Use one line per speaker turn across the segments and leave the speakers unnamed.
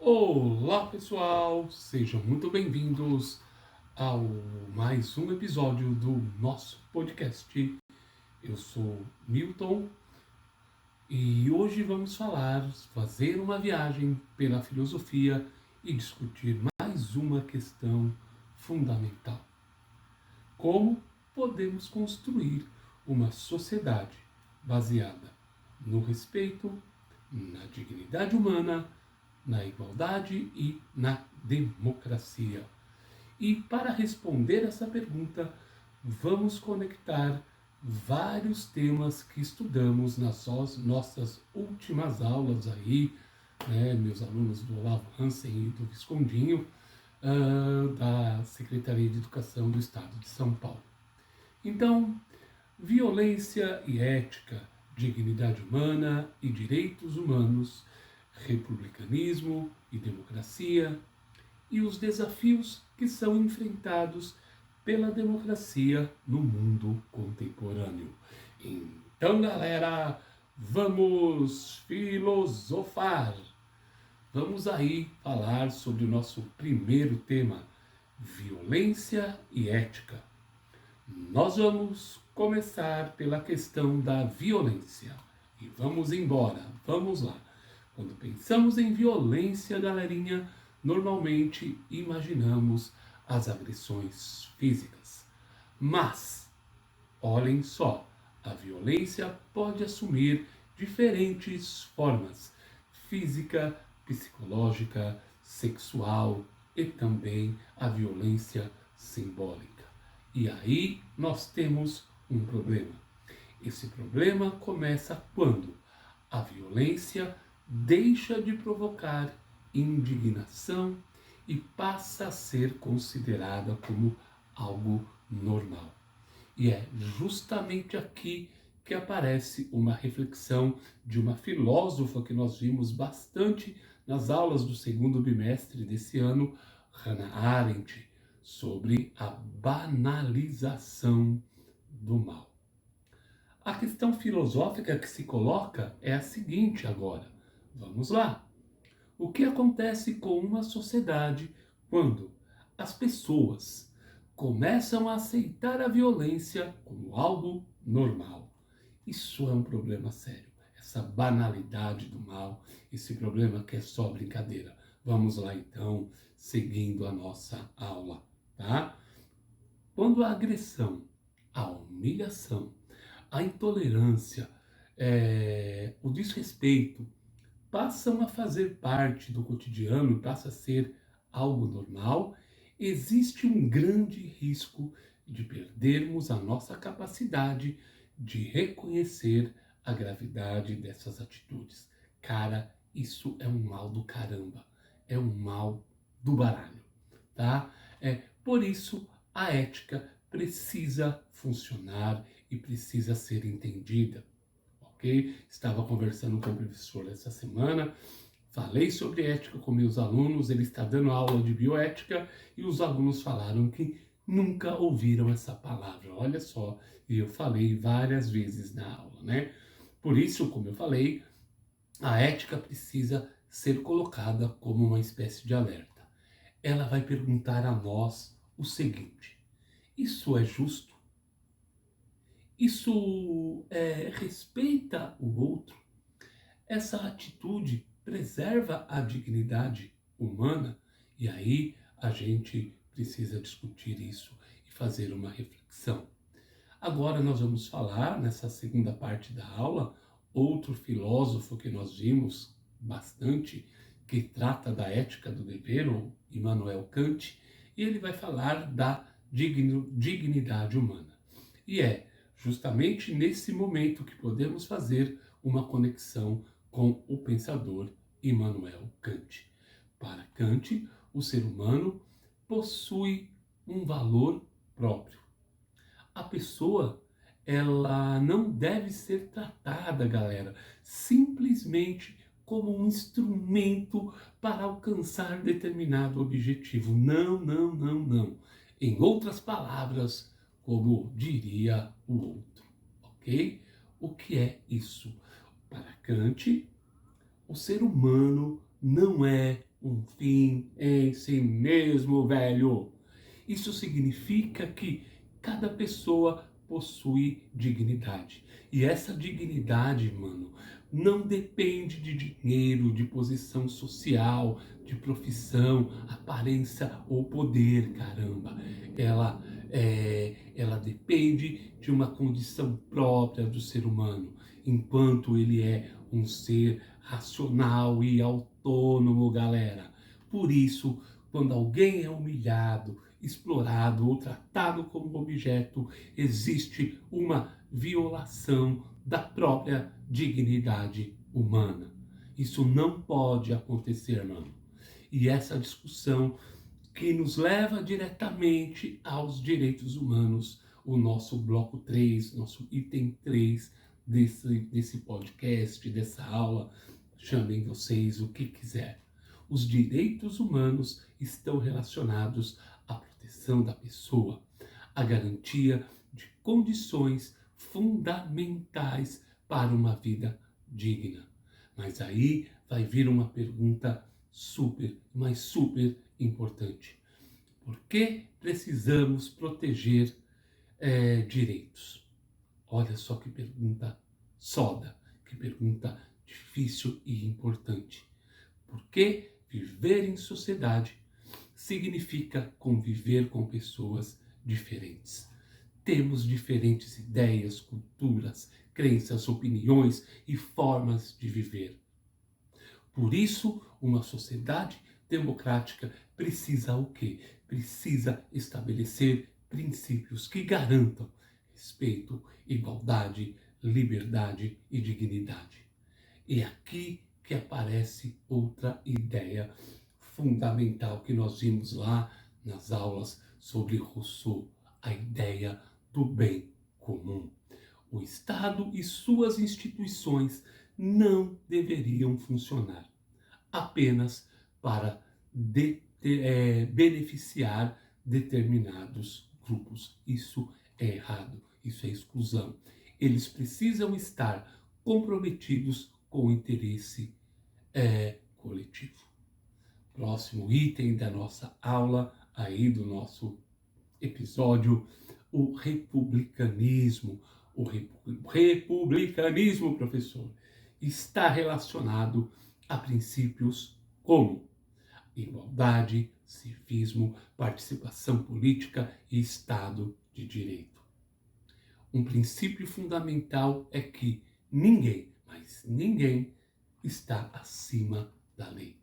Olá pessoal, sejam muito bem-vindos ao mais um episódio do nosso podcast. Eu sou Milton e hoje vamos fazer uma viagem pela filosofia e discutir mais uma questão fundamental. Como podemos construir uma sociedade baseada no respeito, na dignidade humana, na igualdade e na democracia? E para responder essa pergunta, vamos conectar vários temas que estudamos nas nossas últimas aulas aí, né, meus alunos do Olavo Hansen e do Viscondinho, da Secretaria de Educação do Estado de São Paulo. Então, violência e ética, dignidade humana e direitos humanos, republicanismo e democracia, e os desafios que são enfrentados pela democracia no mundo contemporâneo. Então, galera, vamos filosofar! Vamos aí falar sobre o nosso primeiro tema, violência e ética. Nós vamos começar pela questão da violência. E vamos embora, vamos lá. Quando pensamos em violência, galerinha, normalmente imaginamos as agressões físicas. Mas, olhem só, a violência pode assumir diferentes formas: física, psicológica, sexual e também a violência simbólica. E aí nós temos um problema. Esse problema começa quando a violência deixa de provocar indignação e passa a ser considerada como algo normal. E é justamente aqui que aparece uma reflexão de uma filósofa que nós vimos bastante nas aulas do segundo bimestre desse ano, Hannah Arendt, sobre a banalização do mal. A questão filosófica que se coloca é a seguinte agora. Vamos lá. O que acontece com uma sociedade quando as pessoas começam a aceitar a violência como algo normal? Isso é um problema sério. Essa banalidade do mal, esse problema que é só brincadeira. Vamos lá então, seguindo a nossa aula, tá? Quando a agressão, a humilhação, a intolerância, o desrespeito passam a fazer parte do cotidiano, passa a ser algo normal, existe um grande risco de perdermos a nossa capacidade de reconhecer a gravidade dessas atitudes. Cara, isso é um mal do caramba, é um mal do baralho, tá? Por isso a ética precisa funcionar e precisa ser entendida. Ok? Estava conversando com o professor essa semana, falei sobre ética com meus alunos, ele está dando aula de bioética e os alunos falaram que nunca ouviram essa palavra. Olha só, e eu falei várias vezes na aula, né? Por isso, como eu falei, a ética precisa ser colocada como uma espécie de alerta. Ela vai perguntar a nós o seguinte: isso é justo? Isso respeita o outro? Essa atitude preserva a dignidade humana? E aí a gente precisa discutir isso e fazer uma reflexão. Agora nós vamos falar, nessa segunda parte da aula, outro filósofo que nós vimos bastante, que trata da ética do dever, o Immanuel Kant, e ele vai falar da dignidade humana. E é justamente nesse momento que podemos fazer uma conexão com o pensador Immanuel Kant. Para Kant, o ser humano possui um valor próprio. A pessoa, ela não deve ser tratada, galera, simplesmente como um instrumento para alcançar determinado objetivo. Não, não, não, não. Em outras palavras, como diria o outro, ok? O que é isso? Para Kant, o ser humano não é um fim em si mesmo, velho. Isso significa que cada pessoa possui dignidade. E essa dignidade, mano, não depende de dinheiro, de posição social, de profissão, aparência ou poder, caramba. Ela depende de uma condição própria do ser humano, enquanto ele é um ser racional e autônomo, galera. Por isso, quando alguém é humilhado, explorado ou tratado como objeto, existe uma violação da própria dignidade humana. Isso não pode acontecer, mano. E essa discussão que nos leva diretamente aos direitos humanos, o nosso bloco 3, nosso item 3 desse podcast, dessa aula, chamem vocês o que quiser. Os direitos humanos estão relacionados à proteção da pessoa, à garantia de condições fundamentais para uma vida digna. Mas aí vai vir uma pergunta super importante. Por que precisamos proteger direitos? Olha só que pergunta soda, que pergunta difícil e importante. Porque viver em sociedade significa conviver com pessoas diferentes. Temos diferentes ideias, culturas, crenças, opiniões e formas de viver. Por isso, uma sociedade democrática precisa o quê? Precisa estabelecer princípios que garantam respeito, igualdade, liberdade e dignidade. E aqui que aparece outra ideia fundamental que nós vimos lá nas aulas sobre Rousseau, a ideia do bem comum. O Estado e suas instituições não deveriam funcionar apenas para beneficiar determinados grupos. Isso é errado, isso é exclusão. Eles precisam estar comprometidos com o interesse coletivo. Próximo item da nossa aula, aí do nosso episódio, o republicanismo. O republicanismo, professor, está relacionado a princípios como igualdade, civismo, participação política e Estado de Direito. Um princípio fundamental é que ninguém, mas ninguém, está acima da lei.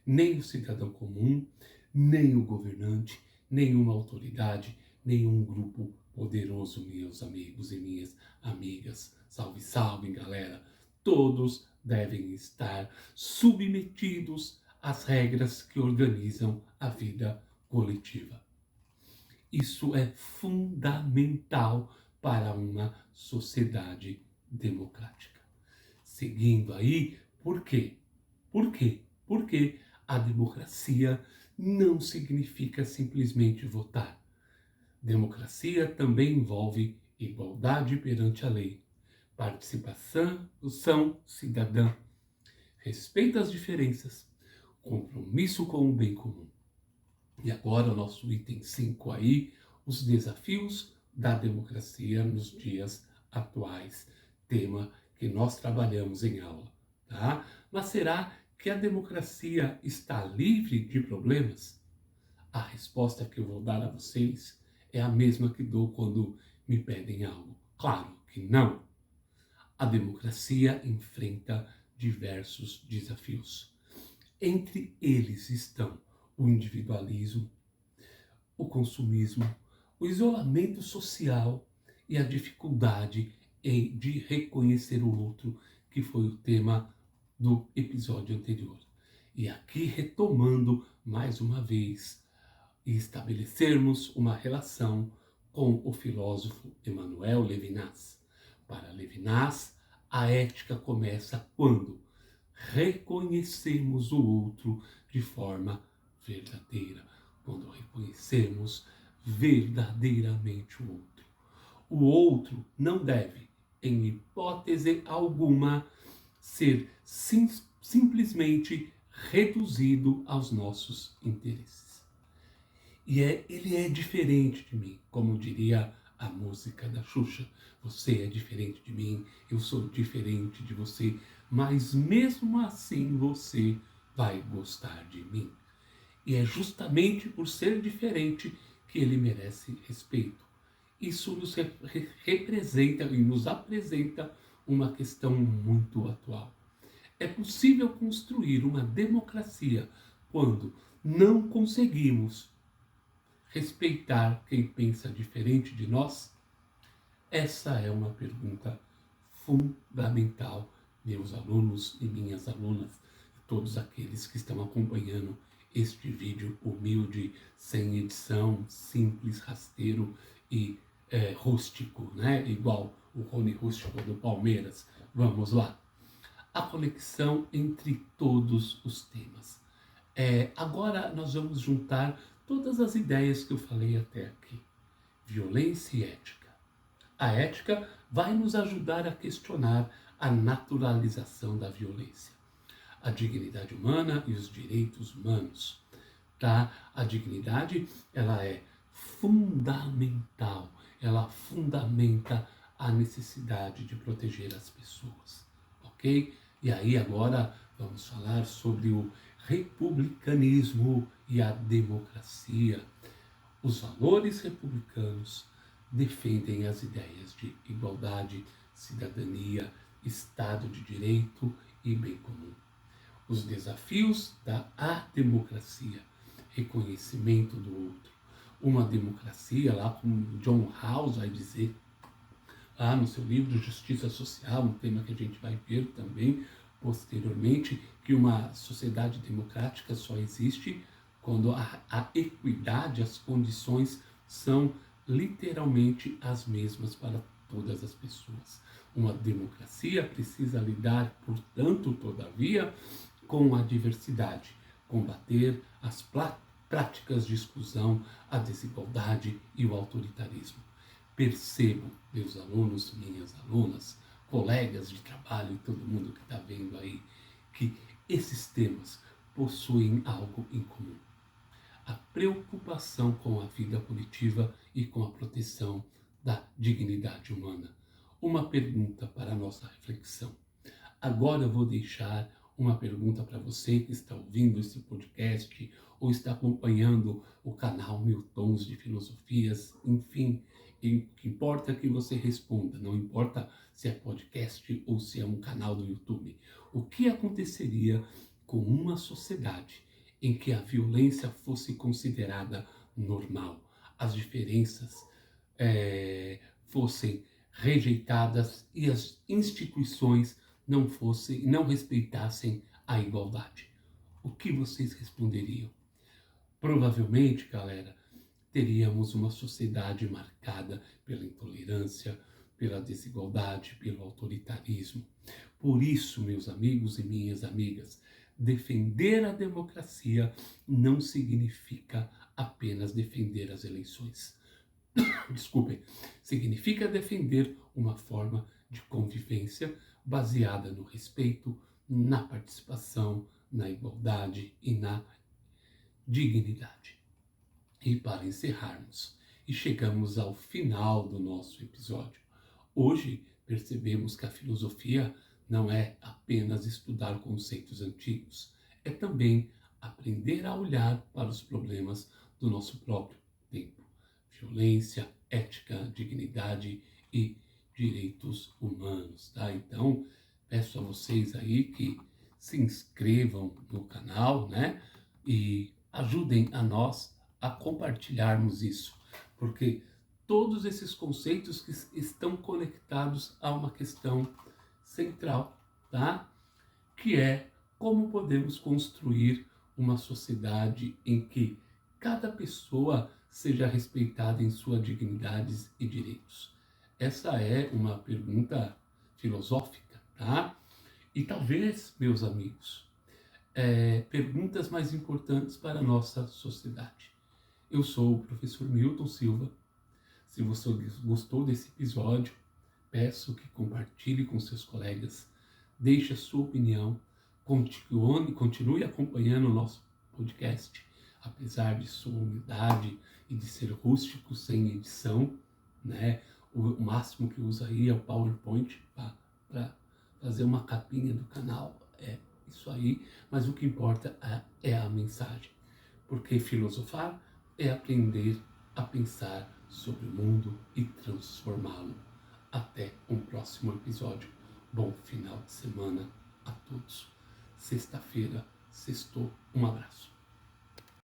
Nem o cidadão comum, nem o governante, nenhuma autoridade, nenhum grupo poderoso, meus amigos e minhas amigas. Salve, salve, galera! Todos devem estar submetidos às regras que organizam a vida coletiva. Isso é fundamental para uma sociedade democrática. Seguindo aí, por quê? Por quê? Porque a democracia não significa simplesmente votar. Democracia também envolve igualdade perante a lei, participação cidadã, respeito às diferenças, compromisso com o bem comum. E agora o nosso item 5 aí, os desafios da democracia nos dias atuais, tema que nós trabalhamos em aula, tá? Mas será que a democracia está livre de problemas? A resposta que eu vou dar a vocês é a mesma que dou quando me pedem algo. Claro que não. A democracia enfrenta diversos desafios. Entre eles estão o individualismo, o consumismo, o isolamento social e a dificuldade de reconhecer o outro, que foi o tema do episódio anterior. E aqui retomando mais uma vez e estabelecermos uma relação com o filósofo Emmanuel Levinas. Para Levinas, a ética começa quando reconhecemos o outro de forma verdadeira, quando reconhecemos verdadeiramente o outro. O outro não deve, em hipótese alguma, ser simplesmente reduzido aos nossos interesses. E ele é diferente de mim, como diria a música da Xuxa. Você é diferente de mim, eu sou diferente de você, mas mesmo assim você vai gostar de mim. E é justamente por ser diferente que ele merece respeito. Isso nos representa e nos apresenta uma questão muito atual. É possível construir uma democracia quando não conseguimos respeitar quem pensa diferente de nós? Essa é uma pergunta fundamental, meus alunos e minhas alunas, todos aqueles que estão acompanhando este vídeo humilde, sem edição, simples, rasteiro e rústico, né? Igual o Rony Rústico do Palmeiras. Vamos lá. A conexão entre todos os temas. Agora nós vamos juntar todas as ideias que eu falei até aqui. Violência e ética. A ética vai nos ajudar a questionar a naturalização da violência, a dignidade humana e os direitos humanos. Tá? A dignidade, ela é fundamental, ela fundamenta a necessidade de proteger as pessoas, ok? E aí agora vamos falar sobre o republicanismo e a democracia. Os valores republicanos defendem as ideias de igualdade, cidadania, Estado de Direito e bem comum. Os desafios da democracia, reconhecimento do outro. Uma democracia, lá como John Rawls vai dizer, lá no seu livro Justiça Social, um tema que a gente vai ver também posteriormente, que uma sociedade democrática só existe quando a equidade, as condições são literalmente as mesmas para todas as pessoas. Uma democracia precisa lidar, portanto, todavia, com a diversidade, combater as práticas de exclusão, a desigualdade e o autoritarismo. Percebam, meus alunos, minhas alunas, colegas de trabalho e todo mundo que está vendo aí, que esses temas possuem algo em comum. A preocupação com a vida coletiva e com a proteção da dignidade humana. Uma pergunta para a nossa reflexão. Agora eu vou deixar uma pergunta para você que está ouvindo esse podcast ou está acompanhando o canal Mil Tons de Filosofias, enfim, o que importa é que você responda, não importa se é podcast ou se é um canal do YouTube. O que aconteceria com uma sociedade em que a violência fosse considerada normal, as diferenças fossem rejeitadas e as instituições não respeitassem a igualdade? O que vocês responderiam? Provavelmente, galera, teríamos uma sociedade marcada pela intolerância, pela desigualdade, pelo autoritarismo. Por isso, meus amigos e minhas amigas, defender a democracia não significa apenas defender as eleições. Desculpem, significa defender uma forma de convivência baseada no respeito, na participação, na igualdade e na dignidade. E para encerrarmos, e chegamos ao final do nosso episódio, hoje percebemos que a filosofia não é apenas estudar conceitos antigos, é também aprender a olhar para os problemas do nosso próprio tempo. Violência, ética, dignidade e direitos humanos, tá? Então, peço a vocês aí que se inscrevam no canal, né? E ajudem a nós a compartilharmos isso, porque todos esses conceitos que estão conectados a uma questão central, tá? Que é como podemos construir uma sociedade em que cada pessoa seja respeitada em suas dignidades e direitos. Essa é uma pergunta filosófica, tá? E talvez, meus amigos, perguntas mais importantes para a nossa sociedade. Eu sou o professor Milton Silva. Se você gostou desse episódio, peço que compartilhe com seus colegas, deixe a sua opinião, continue acompanhando o nosso podcast, apesar de sua humildade e de ser rústico, sem edição, né? O máximo que usa aí é o PowerPoint para fazer uma capinha do canal, é isso aí, mas o que importa é a mensagem, porque filosofar é aprender a pensar sobre o mundo e transformá-lo. Até um próximo episódio. Bom final de semana a todos. Sexta-feira, sextou. Um abraço.